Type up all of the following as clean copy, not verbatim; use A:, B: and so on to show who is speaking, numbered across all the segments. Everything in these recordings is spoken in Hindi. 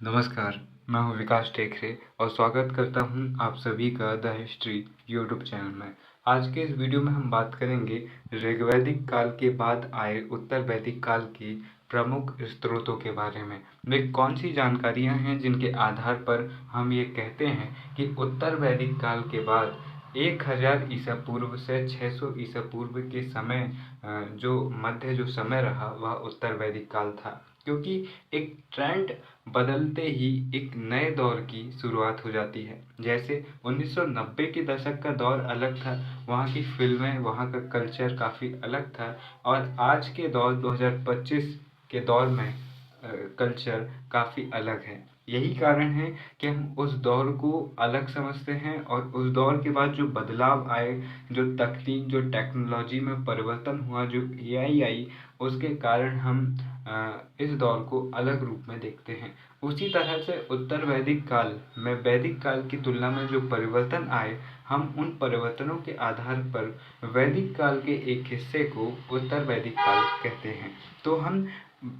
A: नमस्कार, मैं हूँ विकास टेकरे और स्वागत करता हूँ आप सभी का द हिस्ट्री यूट्यूब चैनल में। आज के इस वीडियो में हम बात करेंगे ऋग्वैदिक काल के बाद आए उत्तर वैदिक काल के प्रमुख स्रोतों के बारे में। वे कौन सी जानकारियाँ हैं जिनके आधार पर हम ये कहते हैं कि उत्तर वैदिक काल के बाद 1000 ईसा पूर्व से 600 ईसा पूर्व के समय जो समय रहा वह उत्तर वैदिक काल था, क्योंकि एक ट्रेंड बदलते ही एक नए दौर की शुरुआत हो जाती है। जैसे 1990 के दशक का दौर अलग था, वहाँ की फिल्में, वहाँ का कल्चर काफ़ी अलग था, और आज के दौर 2025 के दौर में कल्चर काफ़ी अलग है। यही कारण है कि हम उस दौर को अलग समझते हैं, और उस दौर के बाद जो बदलाव आए, जो तकनीक, जो टेक्नोलॉजी में परिवर्तन हुआ, जो एआई आई, उसके कारण हम इस दौर को अलग रूप में देखते हैं। उसी तरह से उत्तर वैदिक काल में वैदिक काल की तुलना में जो परिवर्तन आए, हम उन परिवर्तनों के आधार पर वैदिक काल के एक हिस्से को उत्तर वैदिक काल कहते हैं। तो हम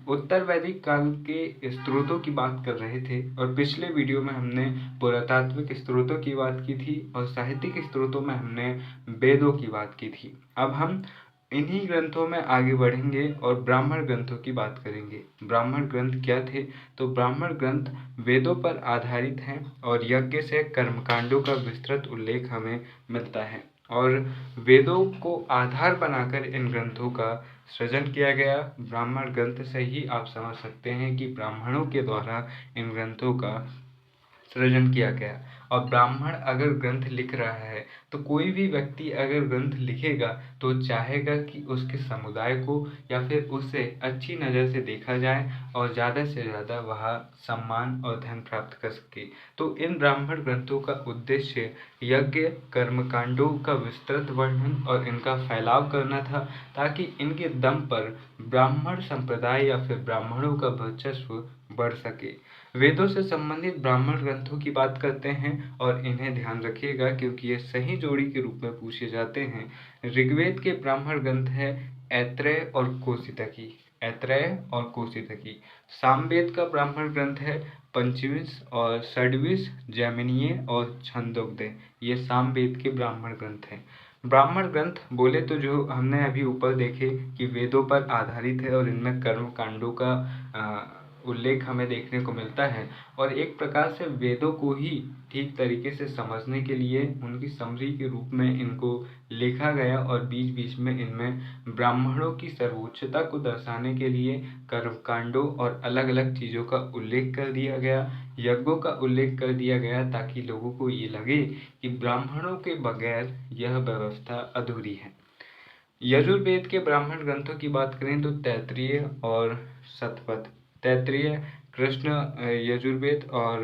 A: उत्तर वैदिक काल के स्रोतों की बात कर रहे थे, और पिछले वीडियो में हमने पुरातात्विक स्रोतों की बात की थी और साहित्यिक स्रोतों में हमने वेदों की बात की थी। अब हम इन्हीं ग्रंथों में आगे बढ़ेंगे और ब्राह्मण ग्रंथों की बात करेंगे। ब्राह्मण ग्रंथ क्या थे? तो ब्राह्मण ग्रंथ वेदों पर आधारित हैं और यज्ञ से कर्मकांडों का विस्तृत उल्लेख हमें मिलता है, और वेदों को आधार बनाकर इन ग्रंथों का सृजन किया गया। ब्राह्मण ग्रंथ से ही आप समझ सकते हैं कि ब्राह्मणों के द्वारा इन ग्रंथों का सृजन किया गया। और ब्राह्मण अगर ग्रंथ लिख रहा है, तो कोई भी व्यक्ति अगर ग्रंथ लिखेगा तो चाहेगा कि उसके समुदाय को या फिर उसे अच्छी नज़र से देखा जाए और ज़्यादा से ज़्यादा वह सम्मान और धन प्राप्त कर सके। तो इन ब्राह्मण ग्रंथों का उद्देश्य यज्ञ कर्मकांडों का विस्तृत वर्णन और इनका फैलाव करना था, ताकि इनके दम पर ब्राह्मण संप्रदाय या फिर ब्राह्मणों का वर्चस्व बढ़ सके। वेदों से संबंधित ब्राह्मण ग्रंथों की बात करते हैं, और इन्हें ध्यान रखिएगा क्योंकि ये सही जोड़ी के रूप में पूछे जाते हैं। ऋग्वेद के ब्राह्मण ग्रंथ है ऐत्रेय और कौशितकी। ऐत्रेय और कौशितकी। सामवेद का ब्राह्मण ग्रंथ है पंचविंश और षड्विश, जैमिनीय और छंदोग्य। ये सामवेद के ब्राह्मण ग्रंथ हैं। ब्राह्मण ग्रंथ बोले तो जो हमने अभी ऊपर देखे कि वेदों पर आधारित है और इनमें कर्म कांडों का उल्लेख हमें देखने को मिलता है, और एक प्रकार से वेदों को ही ठीक तरीके से समझने के लिए उनकी समरी के रूप में इनको लिखा गया, और बीच बीच में इनमें ब्राह्मणों की सर्वोच्चता को दर्शाने के लिए कर्मकांडों और अलग अलग चीज़ों का उल्लेख कर दिया गया, यज्ञों का उल्लेख कर दिया गया, ताकि लोगों को ये लगे कि ब्राह्मणों के बगैर यह व्यवस्था अधूरी है। यजुर्वेद के ब्राह्मण ग्रंथों की बात करें तो तैत्तिरीय और शतपथ। तैत्तिरीय कृष्ण यजुर्वेद और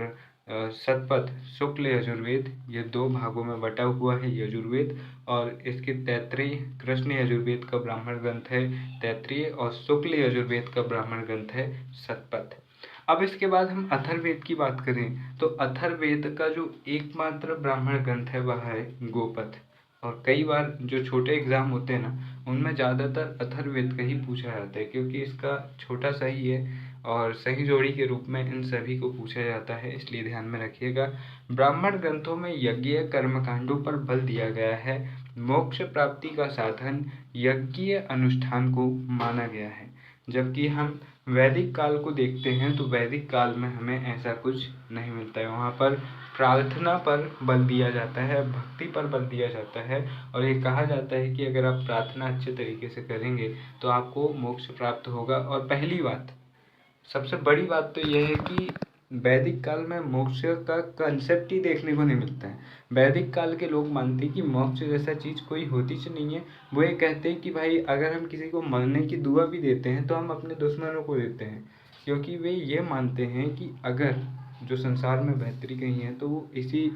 A: शतपथ शुक्ल यजुर्वेद, ये दो भागों में बटा हुआ है यजुर्वेद, और इसके तैत्तिरीय कृष्ण यजुर्वेद का ब्राह्मण ग्रंथ है तैत्तिरीय, और शुक्ल यजुर्वेद का ब्राह्मण ग्रंथ है शतपथ। अब इसके बाद हम अथर्ववेद की बात करें तो अथर्ववेद का जो एकमात्र ब्राह्मण ग्रंथ है वह है गोपथ। और कई बार जो छोटे एग्जाम होते हैं ना, उनमें ज़्यादातर अथर्ववेद का ही पूछा जाता है, क्योंकि इसका छोटा सा ही है और सही जोड़ी के रूप में इन सभी को पूछा जाता है, इसलिए ध्यान में रखिएगा। ब्राह्मण ग्रंथों में यज्ञ कर्मकांडों पर बल दिया गया है। मोक्ष प्राप्ति का साधन यज्ञीय अनुष्ठान को माना गया है। जबकि हम वैदिक काल को देखते हैं तो वैदिक काल में हमें ऐसा कुछ नहीं मिलता है। वहाँ पर प्रार्थना पर बल दिया जाता है, भक्ति पर बल दिया जाता है, और ये कहा जाता है कि अगर आप प्रार्थना अच्छे तरीके से करेंगे तो आपको मोक्ष प्राप्त होगा। और पहली बात, सबसे बड़ी बात तो यह है कि वैदिक काल में मोक्ष का कंसेप्ट ही देखने को नहीं मिलता है। वैदिक काल के लोग मानते हैं कि मोक्ष जैसा चीज़ कोई होती ही नहीं है। वो ये कहते हैं कि भाई अगर हम किसी को मरने की दुआ भी देते हैं तो हम अपने दुश्मनों को देते हैं, क्योंकि वे ये मानते हैं कि अगर जो संसार में बेहतरी कहीं है तो वो इसी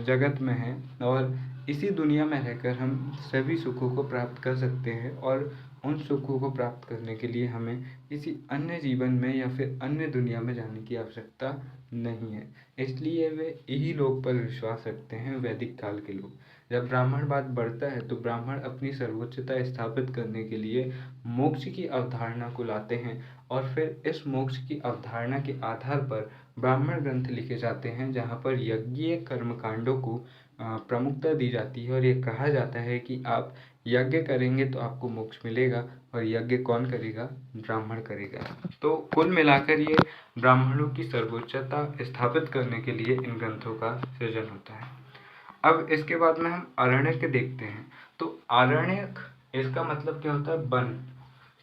A: जगत में है, और इसी दुनिया में रहकर हम सभी सुखों को प्राप्त कर सकते हैं, और उन सुखों को प्राप्त करने के लिए हमें किसी अन्य जीवन में या फिर अन्य दुनिया में जाने की आवश्यकता नहीं है। इसलिए वे यही लोग पर विश्वास रखते हैं, वैदिक काल के लोग। जब ब्राह्मणवाद बढ़ता है तो ब्राह्मण अपनी सर्वोच्चता स्थापित करने के लिए मोक्ष की अवधारणा को लाते हैं और फिर इस मोक्ष की अवधारणा के आधार पर ब्राह्मण ग्रंथ लिखे जाते हैं, जहाँ पर यज्ञीय कर्मकांडों को प्रमुखता दी जाती है और ये कहा जाता है कि आप यज्ञ करेंगे तो आपको मोक्ष मिलेगा, और यज्ञ कौन करेगा? ब्राह्मण करेगा। तो कुल मिलाकर ये ब्राह्मणों की सर्वोच्चता स्थापित करने के लिए इन ग्रंथों का सृजन होता है। अब इसके बाद में हम आरण्यक देखते हैं। तो आरण्यक, इसका मतलब क्या होता है? वन।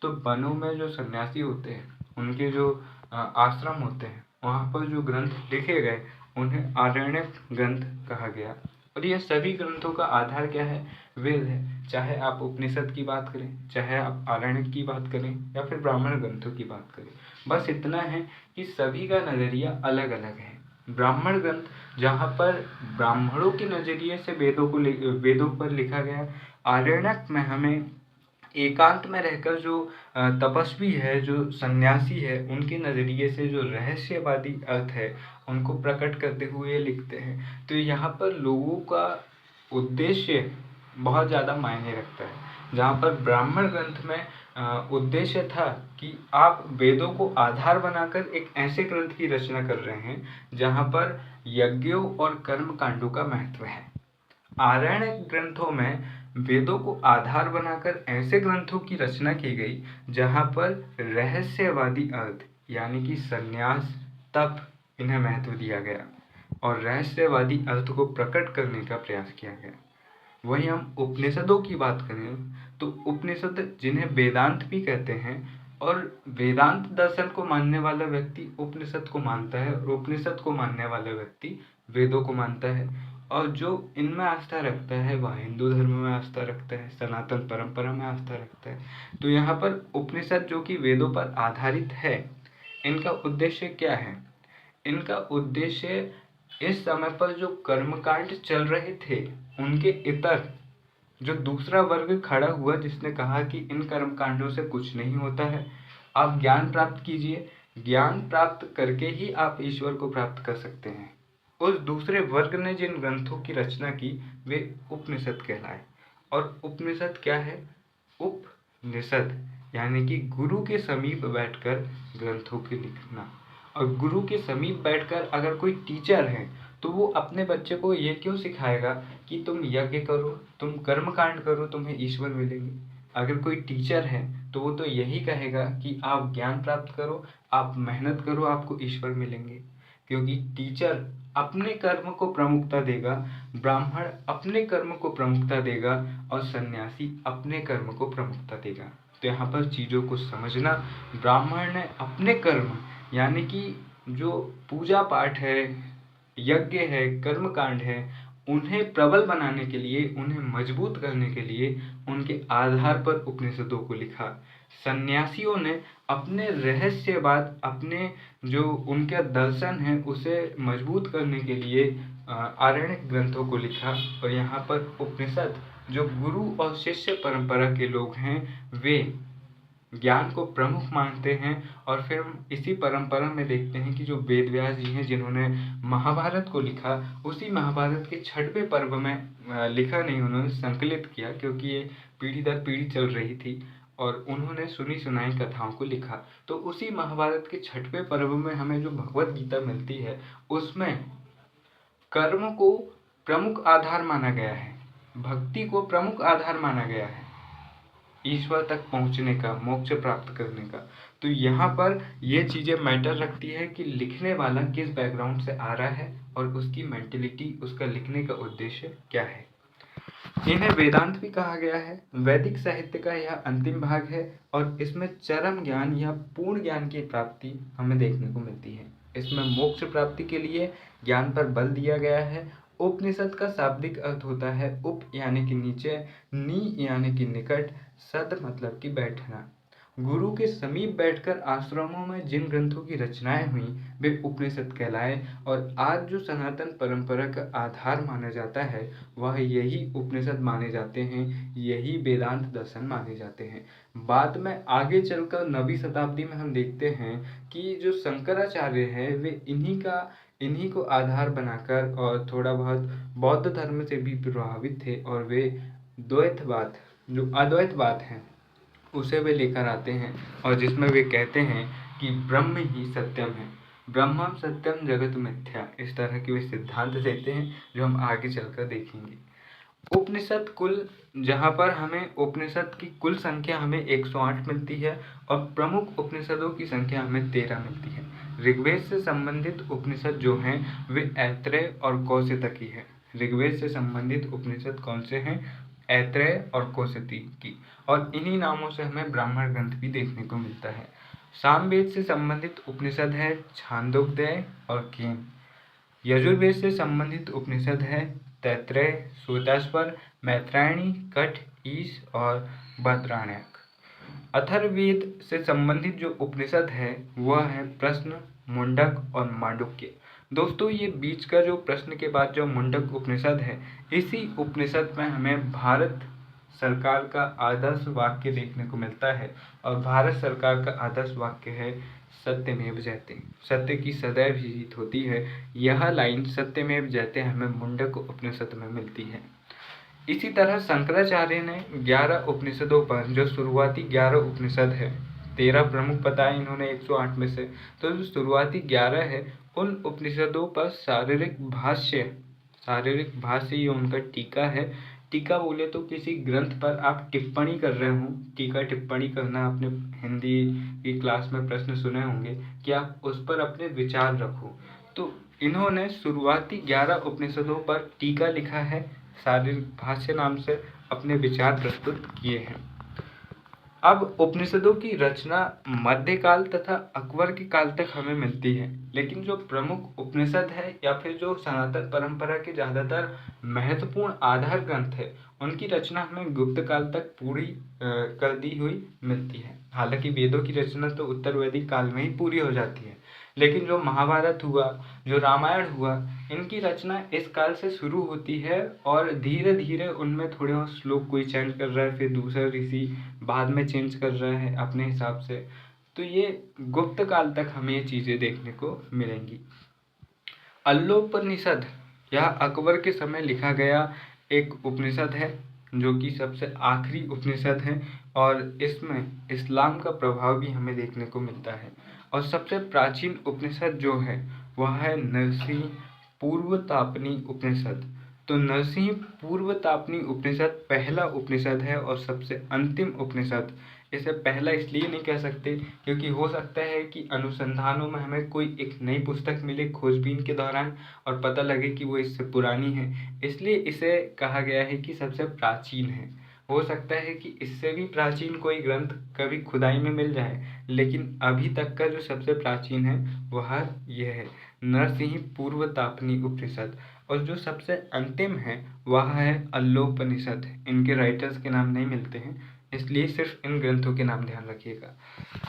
A: तो वनों में जो सन्यासी होते हैं, उनके जो आश्रम होते हैं, वहाँ पर जो ग्रंथ लिखे गए उन्हें आरण्यक ग्रंथ कहा गया। और ये सभी ग्रंथों का आधार क्या है? वेद है। चाहे आप उपनिषद की बात करें, चाहे आप आरण्यक की बात करें, या फिर ब्राह्मण ग्रंथों की बात करें, बस इतना है कि सभी का नजरिया अलग अलग है। ब्राह्मण ग्रंथ जहाँ पर ब्राह्मणों के नजरिए से वेदों पर लिखा गया, आरण्यक में हमें एकांत में रहकर जो तपस्वी है, जो सन्यासी है, उनके नजरिए से जो रहस्यवादी अर्थ है उनको प्रकट करते हुए लिखते हैं। तो यहाँ पर लोगों का उद्देश्य बहुत ज़्यादा मायने रखता है। जहाँ पर ब्राह्मण ग्रंथ में उद्देश्य था कि आप वेदों को आधार बनाकर एक ऐसे ग्रंथ की रचना कर रहे हैं जहाँ पर यज्ञों और कर्म कांडों का महत्व है। आरण्यक ग्रंथों में वेदों को आधार बनाकर ऐसे ग्रंथों की रचना की गई जहाँ पर रहस्यवादी अर्थ यानी कि संन्यास, तप, इन्हें महत्व दिया गया और रहस्यवादी अर्थ को प्रकट करने का प्रयास किया गया। वहीं हम उपनिषदों की बात करें तो उपनिषद, जिन्हें वेदांत भी कहते हैं, और वेदांत दर्शन को मानने वाला व्यक्ति उपनिषद को मानता है और उपनिषद को मानने वाला व्यक्ति वेदों को मानता है। और जो इनमें आस्था रखता है वह हिंदू धर्म में आस्था रखता है, सनातन परंपरा में आस्था रखता है। तो यहाँ पर उपनिषद जो कि वेदों पर आधारित है, इनका उद्देश्य क्या है? इनका उद्देश्य इस समय पर जो कर्मकांड चल रहे थे उनके इतर जो दूसरा वर्ग खड़ा हुआ, जिसने कहा कि इन कर्मकांडों से कुछ नहीं होता है, आप ज्ञान प्राप्त कीजिए, ज्ञान प्राप्त करके ही आप ईश्वर को प्राप्त कर सकते हैं। उस दूसरे वर्ग ने जिन ग्रंथों की रचना की वे उपनिषद कहलाए। और उपनिषद क्या है? उपनिषद यानी कि गुरु के समीप बैठकर ग्रंथों के लिखना। और गुरु के समीप बैठकर अगर कोई टीचर है तो वो अपने बच्चे को ये क्यों सिखाएगा कि तुम यज्ञ करो, तुम कर्म कांड करो, तुम्हें ईश्वर मिलेंगे। अगर कोई टीचर है तो वो तो यही कहेगा कि आप ज्ञान प्राप्त करो, आप मेहनत करो, आपको ईश्वर मिलेंगे। क्योंकि टीचर अपने कर्म को प्रमुखता देगा, ब्राह्मण अपने कर्म को प्रमुखता देगा और सन्यासी अपने कर्म को प्रमुखता देगा। तो यहाँ पर चीज़ों को समझना, ब्राह्मण ने अपने कर्म यानी कि जो पूजा पाठ है, यज्ञ है, कर्म कांड है, उन्हें प्रबल बनाने के लिए, उन्हें मजबूत करने के लिए उनके आधार पर उपनिषदों को लिखा। सन्यासियों ने अपने रहस्यवाद, अपने जो उनका दर्शन है उसे मजबूत करने के लिए आरण्यक ग्रंथों को लिखा। और यहाँ पर उपनिषद जो गुरु और शिष्य परंपरा के लोग हैं वे ज्ञान को प्रमुख मानते हैं। और फिर हम इसी परंपरा में देखते हैं कि जो वेद व्यास जी हैं जिन्होंने महाभारत को लिखा, उसी महाभारत के 6वें पर्व में लिखा नहीं, उन्होंने संकलित किया, क्योंकि ये पीढ़ी दर पीढ़ी चल रही थी और उन्होंने सुनी सुनाई कथाओं को लिखा। तो उसी महाभारत के 6वें पर्व में हमें जो भगवत गीता मिलती है उसमें कर्म को प्रमुख आधार माना गया है, भक्ति को प्रमुख आधार माना गया है ईश्वर तक पहुंचने का, मोक्ष प्राप्त करने का। तो यहाँ पर ये चीज़ें मैटर रखती है कि लिखने वाला किस बैकग्राउंड से आ रहा है और उसकी मेंटेलिटी, उसका लिखने का उद्देश्य क्या है। इन्हें वेदांत भी कहा गया है। वैदिक साहित्य का यह अंतिम भाग है और इसमें चरम ज्ञान या पूर्ण ज्ञान की प्राप्ति हमें देखने को मिलती है। इसमें मोक्ष प्राप्ति के लिए ज्ञान पर बल दिया गया है। उपनिषद का शाब्दिक अर्थ होता है उप यानी कि नीचे, नी यानी कि निकट, सद मतलब कि बैठना। गुरु के समीप बैठकर आश्रमों में जिन ग्रंथों की रचनाएं हुई वे उपनिषद कहलाए। और आज जो सनातन परंपरा का आधार माना जाता है वह यही उपनिषद माने जाते हैं, यही वेदांत दर्शन माने जाते हैं। बाद में आगे चलकर 9वीं शताब्दी में हम देखते हैं कि जो शंकराचार्य हैं वे इन्हीं का इन्हीं को आधार बनाकर और थोड़ा बहुत बौद्ध धर्म से भी प्रभावित थे और वे द्वैतवाद जो अद्वैतवाद है उसे वे लेकर आते हैं और जिसमें वे कहते हैं कि ब्रह्म ही सत्यम है, ब्रह्मम सत्यम जगत मिथ्या, इस तरह के वे सिद्धांत देते हैं जो हम आगे चलकर देखेंगे। उपनिषद कुल, जहाँ पर हमें उपनिषद की कुल संख्या हमें 108 मिलती है और प्रमुख उपनिषदों की संख्या हमें 13 मिलती है। ऋग्वेद से संबंधित उपनिषद जो हैं वे ऐत्रेय और कौशितकी है। ऋग्वेद से संबंधित उपनिषद कौन से हैं? ऐत्रेय और कौशितकी, और इन्हीं नामों से हमें ब्राह्मण ग्रंथ भी देखने को मिलता है। सामवेद से संबंधित उपनिषद है छांदोग्य और केन। यजुर्वेद से संबंधित उपनिषद है तैत्रेय, श्वेताश्वर, मैत्रायणी, कठ, ईश और बद्रायणक। अथर्ववेद से संबंधित जो उपनिषद है वह है प्रश्न, मुंडक और मांडुक्य। दोस्तों, ये बीच का जो प्रश्न के बाद जो मुंडक उपनिषद है, इसी उपनिषद में हमें भारत सरकार का आदर्श वाक्य देखने को मिलता है और भारत सरकार का आदर्श वाक्य है सत्यमेव जयते, सत्य की सदैव ही जीत होती है। यह लाइन सत्यमेव जयते हमें मुंडक उपनिषद में मिलती है। इसी तरह शंकराचार्य ने 11 उपनिषदों पर, जो शुरुआती 11 उपनिषद है, 13 प्रमुख बताए इन्होंने 108 में से, तो जो शुरुआती 11 है उन उपनिषदों पर शारीरिक भाष्य ये उनका टीका है। टीका बोले तो किसी ग्रंथ पर आप टिप्पणी कर रहे हो, टीका टिप्पणी करना आपने हिंदी की क्लास में प्रश्न सुने होंगे कि आप उस पर अपने विचार रखो, तो इन्होंने शुरुआती 11 उपनिषदों पर टीका लिखा है, शारीरिक भाष्य नाम से अपने विचार प्रस्तुत किए हैं। अब उपनिषदों की रचना मध्यकाल तथा अकबर के काल तक हमें मिलती है, लेकिन जो प्रमुख उपनिषद है या फिर जो सनातन परंपरा के ज़्यादातर महत्वपूर्ण आधार ग्रंथ है, उनकी रचना हमें गुप्त काल तक पूरी कर दी हुई मिलती है। हालांकि वेदों की रचना तो उत्तर वैदिक काल में ही पूरी हो जाती है, लेकिन जो महाभारत हुआ, जो रामायण हुआ, इनकी रचना इस काल से शुरू होती है और धीरे धीरे उनमें थोड़े और श्लोक कोई चेंज कर रहा है, फिर दूसरा ऋषि बाद में चेंज कर रहा है अपने हिसाब से, तो ये गुप्त काल तक हमें ये चीज़ें देखने को मिलेंगी। अल्लोपनिषद यह अकबर के समय लिखा गया एक उपनिषद है जो कि सबसे आखिरी उपनिषद है और इसमें इस्लाम का प्रभाव भी हमें देखने को मिलता है। और सबसे प्राचीन उपनिषद जो है वह है नरसिंह पूर्वतापनी उपनिषद। तो नरसिंह पूर्वतापनी उपनिषद पहला उपनिषद है और सबसे अंतिम उपनिषद। इसे पहला इसलिए नहीं कह सकते क्योंकि हो सकता है कि अनुसंधानों में हमें कोई एक नई पुस्तक मिले खोजबीन के दौरान और पता लगे कि वो इससे पुरानी है, इसलिए इसे कहा गया है कि सबसे प्राचीन है। हो सकता है कि इससे भी प्राचीन कोई ग्रंथ कभी खुदाई में मिल जाए, लेकिन अभी तक का जो सबसे प्राचीन है वह यह है नरसिंह पूर्वतापनी उपनिषद। और जो सबसे अंतिम है वह है अल्लोपनिषद। इनके राइटर्स के नाम नहीं मिलते हैं, इसलिए सिर्फ इन ग्रंथों के नाम ध्यान रखिएगा।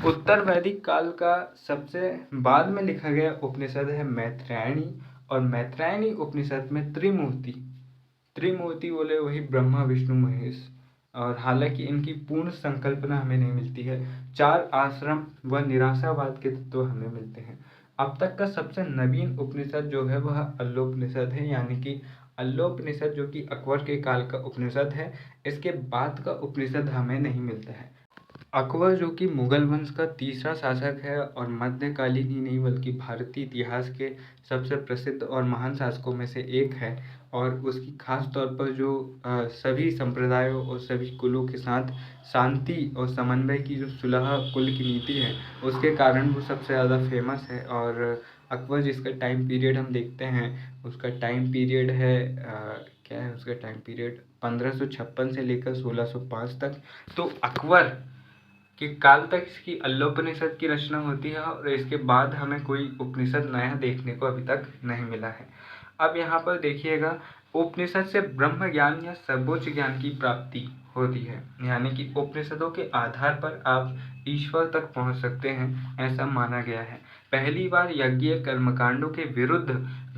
A: उत्तर वैदिक काल का सबसे बाद में लिखा गया उपनिषद है मैत्रायणी, और मैत्रायणी उपनिषद में त्रिमूर्ति बोले वही ब्रह्मा विष्णु महेश, और हालांकि इनकी पूर्ण संकल्पना हमें नहीं मिलती है। 4 आश्रम व निराशावाद के तत्व हमें मिलते हैं। अब तक का सबसे नवीन उपनिषद जो है वह अल्लोपनिषद है, यानी कि अल्लोपनिषद जो कि अकबर के काल का उपनिषद है। इसके बाद का उपनिषद हमें नहीं मिलता है। अकबर जो कि मुगल वंश का तीसरा शासक है और मध्यकालीन ही नहीं बल्कि भारतीय इतिहास के सबसे प्रसिद्ध और महान शासकों में से एक है, और उसकी खास तौर पर जो सभी संप्रदायों और सभी कुलों के साथ शांति और समन्वय की जो सुलह कुल की नीति है उसके कारण वो सबसे ज़्यादा फेमस है। और अकबर जिसका टाइम पीरियड हम देखते हैं उसका टाइम पीरियड है क्या है उसका टाइम पीरियड 1556 से लेकर 1605 तक। तो अकबर कि काल तक इसकी अल्लोपनिषद की रचना होती है और इसके बाद हमें कोई उपनिषद नया देखने को अभी तक नहीं मिला है। अब यहाँ पर देखिएगा, उपनिषद से ब्रह्म ज्ञान या सर्वोच्च ज्ञान की प्राप्ति होती है, यानी कि उपनिषदों के आधार पर आप ईश्वर तक पहुँच सकते हैं, ऐसा माना गया है। पहली बार यज्ञ कर्मकांडों के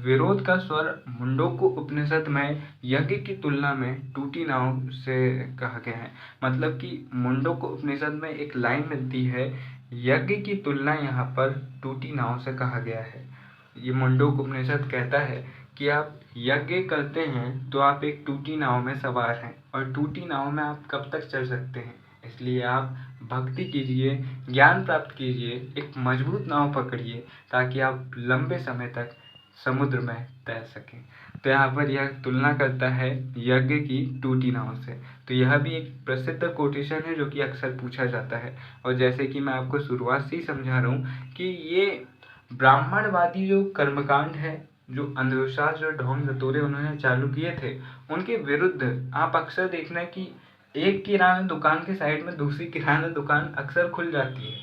A: विरोध का स्वर मुंडोको उपनिषद में यज्ञ की तुलना में टूटी नाव से कहा गया है। मतलब कि मुंडोको उपनिषद में एक लाइन मिलती है, यज्ञ की तुलना यहाँ पर टूटी नाव से कहा गया है। ये मुंडोक उपनिषद कहता है कि आप यज्ञ करते हैं तो आप एक टूटी नाव में सवार हैं, और टूटी नाव में आप कब तक चल सकते हैं। इसलिए आप भक्ति कीजिए, ज्ञान प्राप्त कीजिए, एक मजबूत नाव पकड़िए ताकि आप लंबे समय तक समुद्र में तैर सकें। तो यहाँ पर यह तुलना करता है यज्ञ की टूटी नाव से। तो यह भी एक प्रसिद्ध कोटेशन है जो कि अक्सर पूछा जाता है। और जैसे कि मैं आपको शुरुआत से ही समझा रहा हूँ कि ये ब्राह्मणवादी जो कर्मकांड है, जो अंधविश्वास, जो ढोंग धतूरे उन्होंने चालू किए थे, उनके विरुद्ध आप अक्सर देखना कि एक किराना दुकान के साइड में दूसरी किराना दुकान अक्सर खुल जाती है।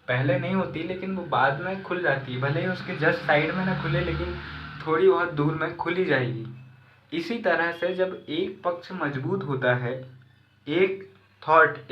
A: पहले नहीं होती लेकिन वो बाद में खुल जाती है, भले ही उसके जस्ट साइड में ना खुले लेकिन थोड़ी बहुत दूर में खुल ही जाएगी। इसी तरह से जब एक पक्ष मजबूत होता है, एक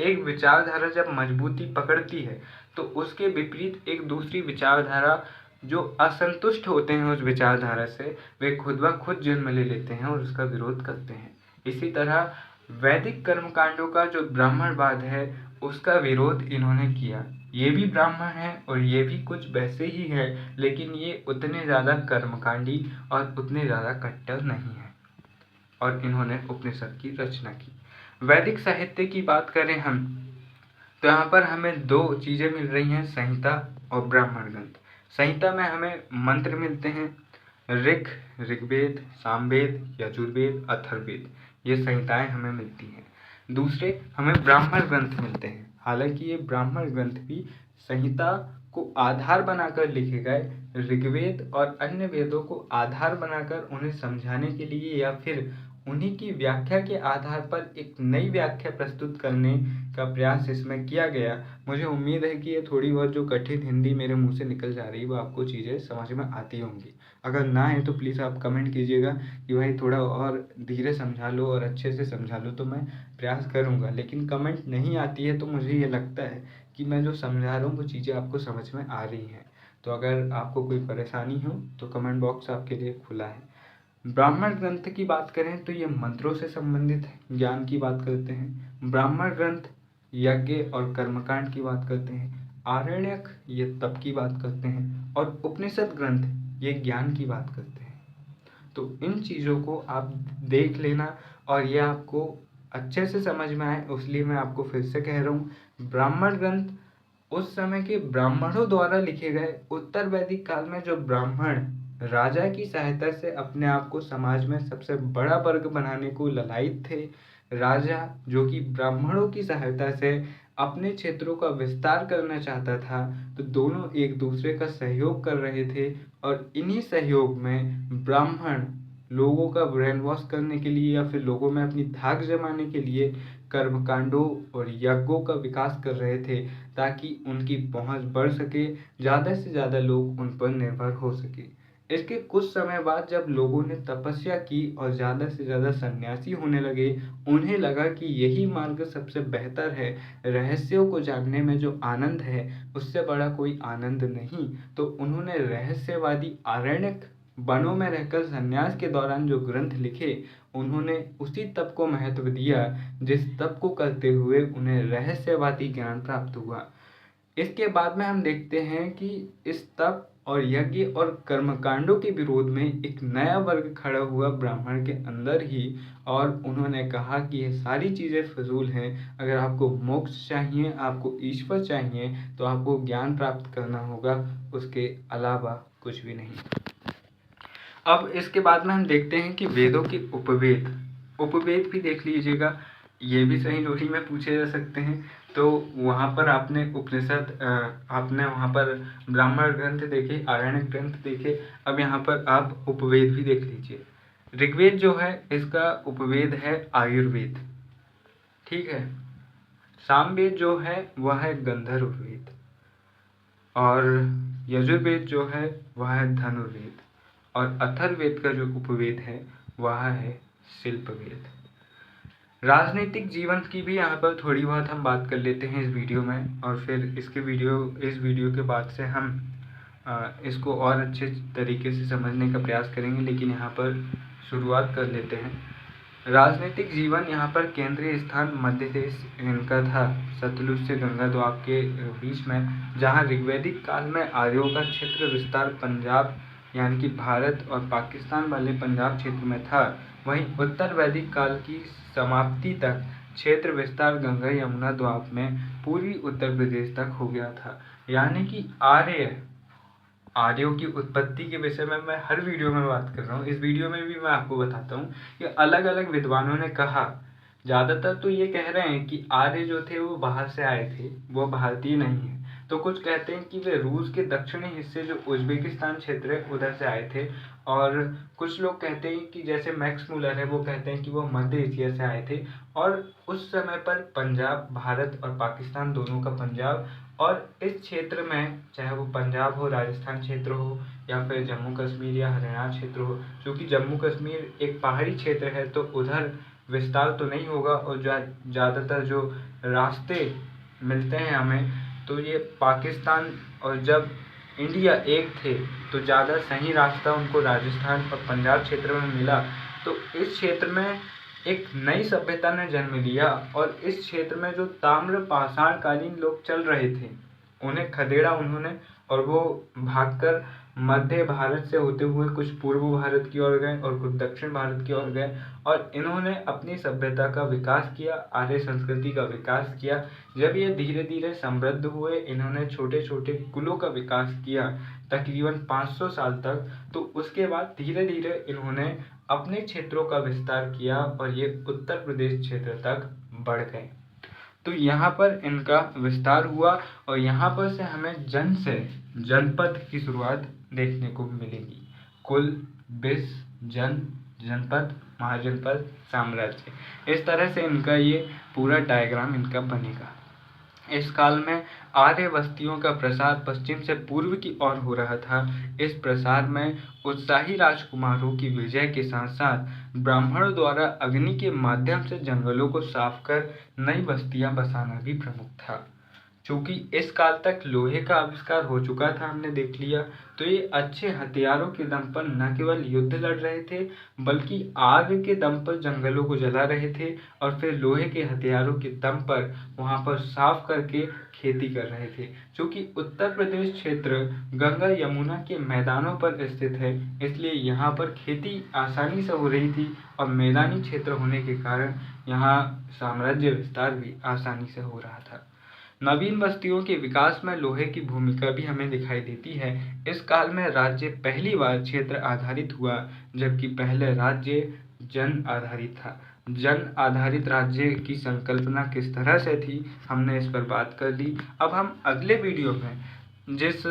A: एक विचारधारा जब मजबूती पकड़ती है, तो उसके विपरीत एक दूसरी विचारधारा, जो असंतुष्ट होते हैं उस विचारधारा से, वे खुद ब खुद जन्म ले लेते हैं और उसका विरोध करते हैं। इसी तरह वैदिक कर्मकांडों का जो ब्राह्मणवाद है उसका विरोध इन्होंने किया। ये भी ब्राह्मण है और ये भी कुछ वैसे ही है, लेकिन ये उतने ज़्यादा कर्मकांडी और उतने ज़्यादा कट्टर नहीं है, और इन्होंने उपनिषद की रचना की। वैदिक साहित्य की बात करें हम, तो यहाँ पर हमें दो चीज़ें मिल रही हैं, संहिता और ब्राह्मण ग्रंथ। संहिता में हमें मंत्र मिलते हैं, ऋग्वेद, सामवेद, यजुर्वेद, अथर्ववेद, ये संहिताएं हमें मिलती हैं। दूसरे हमें ब्राह्मण ग्रंथ मिलते हैं। हालांकि ये ब्राह्मण ग्रंथ भी संहिता को आधार बनाकर लिखे गए, ऋग्वेद और अन्य वेदों को आधार बनाकर उन्हें समझाने के लिए या फिर उन्हीं की व्याख्या के आधार पर एक नई व्याख्या प्रस्तुत करने का प्रयास इसमें किया गया। मुझे उम्मीद है कि ये थोड़ी बहुत जो कठिन हिंदी मेरे मुंह से निकल जा रही है वो आपको चीज़ें समझ में आती होंगी। अगर ना है तो प्लीज़ आप कमेंट कीजिएगा कि भाई थोड़ा और धीरे समझा लो और अच्छे से समझा लो, तो मैं प्रयास करूँगा। लेकिन कमेंट नहीं आती है तो मुझे ये लगता है कि मैं जो समझा रहा हूँ वो चीज़ें आपको समझ में आ रही हैं। तो अगर आपको कोई परेशानी हो तो कमेंट बॉक्स आपके लिए खुला है। ब्राह्मण ग्रंथ की बात करें तो ये मंत्रों से संबंधित है, ज्ञान की बात करते हैं। ब्राह्मण ग्रंथ यज्ञ और कर्मकांड की बात करते हैं। आरण्यक ये तप की बात करते हैं, और उपनिषद ग्रंथ ये ज्ञान की बात करते हैं। तो इन चीज़ों को आप देख लेना, और ये आपको अच्छे से समझ में आए, इसलिए मैं आपको फिर से कह रहा हूँ, ब्राह्मण ग्रंथ उस समय के ब्राह्मणों द्वारा लिखे गए। उत्तर वैदिक काल में जो ब्राह्मण राजा की सहायता से अपने आप को समाज में सबसे बड़ा वर्ग बनाने को ललायित थे, राजा जो कि ब्राह्मणों की सहायता से अपने क्षेत्रों का विस्तार करना चाहता था, तो दोनों एक दूसरे का सहयोग कर रहे थे, और इन्हीं सहयोग में ब्राह्मण लोगों का ब्रेन वॉश करने के लिए या फिर लोगों में अपनी धाक जमाने के लिए कर्मकांडों और यज्ञों का विकास कर रहे थे, ताकि उनकी पहुंच बढ़ सके, ज़्यादा से ज़्यादा लोग उन पर निर्भर हो सके। इसके कुछ समय बाद जब लोगों ने तपस्या की और ज़्यादा से ज़्यादा सन्यासी होने लगे, उन्हें लगा कि यही मार्ग सबसे बेहतर है, रहस्यों को जानने में जो आनंद है उससे बड़ा कोई आनंद नहीं। तो उन्होंने रहस्यवादी आरण्यक वनों में रहकर सन्यास के दौरान जो ग्रंथ लिखे, उन्होंने उसी तप को महत्व दिया जिस तप को करते हुए उन्हें रहस्यवादी ज्ञान प्राप्त हुआ। इसके बाद में हम देखते हैं कि इस तप और यज्ञ और कर्मकांडों के विरोध में एक नया वर्ग खड़ा हुआ ब्राह्मण के अंदर ही, और उन्होंने कहा कि ये सारी चीज़ें फजूल हैं। अगर आपको मोक्ष चाहिए, आपको ईश्वर चाहिए, तो आपको ज्ञान प्राप्त करना होगा, उसके अलावा कुछ भी नहीं। अब इसके बाद में हम देखते हैं कि वेदों के उपवेद भी देख लीजिएगा, ये भी सही जोड़ी में पूछे जा सकते हैं। तो वहाँ पर आपने उपनिषद, आपने वहाँ पर ब्राह्मण ग्रंथ देखे, आरण्यक ग्रंथ देखे, अब यहाँ पर आप उपवेद भी देख लीजिए। ऋग्वेद जो है इसका उपवेद है आयुर्वेद, ठीक है। सामवेद जो है वह है गंधर्व वेद, और यजुर्वेद जो है वह है धनुर्वेद, और अथर्ववेद का जो उपवेद है वह है शिल्पवेद। राजनीतिक जीवन की भी यहाँ पर थोड़ी बहुत हम बात कर लेते हैं इस वीडियो में, और फिर इस वीडियो के बाद से हम इसको और अच्छे तरीके से समझने का प्रयास करेंगे। लेकिन यहाँ पर शुरुआत कर लेते हैं। राजनीतिक जीवन यहाँ पर केंद्रीय स्थान मध्य देश इनका था, सतलुज से गंगा दोआब के बीच में, जहाँ ऋग्वैदिक काल में आर्यों का क्षेत्र विस्तार पंजाब यानी कि भारत और पाकिस्तान वाले पंजाब क्षेत्र में था, वहीं उत्तर वैदिक काल की समाप्ति तक क्षेत्र विस्तार गंगा यमुना द्वीप में पूरी उत्तर प्रदेश तक हो गया था। यानी कि आर्यों की उत्पत्ति के विषय में मैं हर वीडियो में बात कर रहा हूँ। इस वीडियो में भी मैं आपको बताता हूँ कि अलग अलग विद्वानों ने कहा, ज़्यादातर तो ये कह रहे हैं कि आर्य जो थे वो बाहर से आए थे, वो भारतीय नहीं है। तो कुछ कहते हैं कि वे रूस के दक्षिणी हिस्से जो उज्बेकिस्तान क्षेत्र है उधर से आए थे, और कुछ लोग कहते हैं कि जैसे मैक्स मुलर है वो कहते हैं कि वो मध्य एशिया से आए थे। और उस समय पर पंजाब, भारत और पाकिस्तान दोनों का पंजाब, और इस क्षेत्र में चाहे वो पंजाब हो, राजस्थान क्षेत्र हो या फिर जम्मू कश्मीर या हरियाणा क्षेत्र हो, क्योंकि जम्मू कश्मीर एक पहाड़ी क्षेत्र है तो उधर विस्तार तो नहीं होगा, और ज़्यादातर जो रास्ते मिलते हैं हमें, तो ये पाकिस्तान और जब इंडिया एक थे तो ज़्यादा सही रास्ता उनको राजस्थान और पंजाब क्षेत्र में मिला। तो इस क्षेत्र में एक नई सभ्यता ने जन्म लिया, और इस क्षेत्र में जो ताम्र पाषाणकालीन लोग चल रहे थे उन्हें खदेड़ा उन्होंने, और वो भागकर मध्य भारत से होते हुए कुछ पूर्व भारत की ओर गए और कुछ दक्षिण भारत की ओर गए, और इन्होंने अपनी सभ्यता का विकास किया, आर्य संस्कृति का विकास किया। जब ये धीरे धीरे समृद्ध हुए, इन्होंने छोटे छोटे कुलों का विकास किया तकरीबन 500 साल तक। तो उसके बाद धीरे धीरे इन्होंने अपने क्षेत्रों का विस्तार किया और ये उत्तर प्रदेश क्षेत्र तक बढ़ गए। तो यहाँ पर इनका विस्तार हुआ, और यहाँ पर से हमें से जनपद की शुरुआत देखने को मिलेगी। कुल, बिस, जनपद, महाजनपद, साम्राज्य, इस तरह से इनका ये पूरा डायग्राम इनका बनेगा। इस काल में आर्य बस्तियों का प्रसार पश्चिम से पूर्व की ओर हो रहा था। इस प्रसार में उत्साही राजकुमारों की विजय के साथ साथ ब्राह्मणों द्वारा अग्नि के माध्यम से जंगलों को साफ कर नई बस्तियां बसाना भी प्रमुख था। चूंकि इस काल तक लोहे का आविष्कार हो चुका था, हमने देख लिया, तो ये अच्छे हथियारों के दम पर न केवल युद्ध लड़ रहे थे बल्कि आग के दम पर जंगलों को जला रहे थे, और फिर लोहे के हथियारों के दम पर वहां पर साफ करके खेती कर रहे थे। चूंकि उत्तर प्रदेश क्षेत्र गंगा यमुना के मैदानों पर स्थित है, इसलिए यहाँ पर खेती आसानी से हो रही थी, और मैदानी क्षेत्र होने के कारण यहाँ साम्राज्य विस्तार भी आसानी से हो रहा था। नवीन बस्तियों के विकास में लोहे की भूमिका भी हमें दिखाई देती है। इस काल में राज्य पहली बार क्षेत्र आधारित हुआ, जबकि पहले राज्य जन आधारित था। जन आधारित राज्य की संकल्पना किस तरह से थी, हमने इस पर बात कर ली। अब हम अगले वीडियो में जिस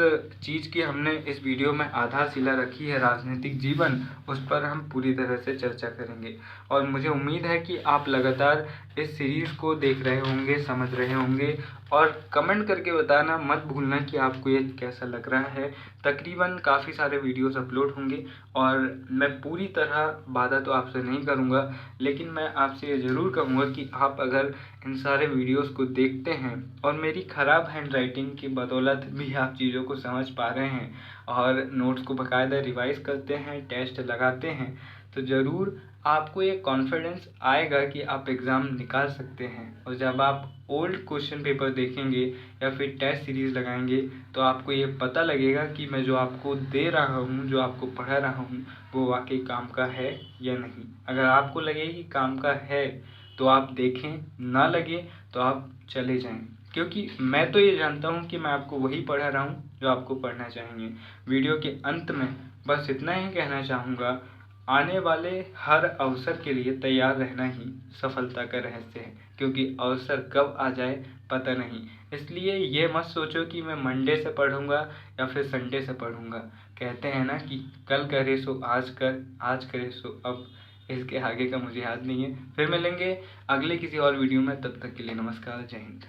A: चीज़ की हमने इस वीडियो में आधारशिला रखी है, राजनीतिक जीवन, उस पर हम पूरी तरह से चर्चा करेंगे। और मुझे उम्मीद है कि आप लगातार इस सीरीज़ को देख रहे होंगे, समझ रहे होंगे, और कमेंट करके बताना मत भूलना कि आपको ये कैसा लग रहा है। तकरीबन काफ़ी सारे वीडियोस अपलोड होंगे, और मैं पूरी तरह वादा तो आपसे नहीं करूँगा, लेकिन मैं आपसे ये ज़रूर कहूँगा कि आप अगर इन सारे वीडियोस को देखते हैं और मेरी ख़राब हैंडराइटिंग की बदौलत भी आप चीज़ों को समझ पा रहे हैं और नोट्स को बाकायदा रिवाइज करते हैं, टेस्ट लगाते हैं, तो ज़रूर आपको ये कॉन्फिडेंस आएगा कि आप एग्ज़ाम निकाल सकते हैं। और जब आप ओल्ड क्वेश्चन पेपर देखेंगे या फिर टेस्ट सीरीज़ लगाएंगे, तो आपको ये पता लगेगा कि मैं जो आपको दे रहा हूँ, जो आपको पढ़ा रहा हूँ, वो वाकई काम का है या नहीं। अगर आपको लगे कि काम का है तो आप देखें, ना लगे तो आप चले जाएं, क्योंकि मैं तो ये जानता हूँ कि मैं आपको वही पढ़ा रहा हूँ जो आपको पढ़ना चाहिए। वीडियो के अंत में बस इतना ही कहना चाहूँगा, आने वाले हर अवसर के लिए तैयार रहना ही सफलता का रहस्य है, क्योंकि अवसर कब आ जाए पता नहीं। इसलिए ये मत सोचो कि मैं मंडे से पढ़ूंगा या फिर संडे से पढ़ूंगा। कहते हैं ना कि कल करे सो आज कर, आज करे सो अब। इसके आगे का मुझे याद नहीं है। फिर मिलेंगे अगले किसी और वीडियो में, तब तक के लिए नमस्कार, जय हिंद।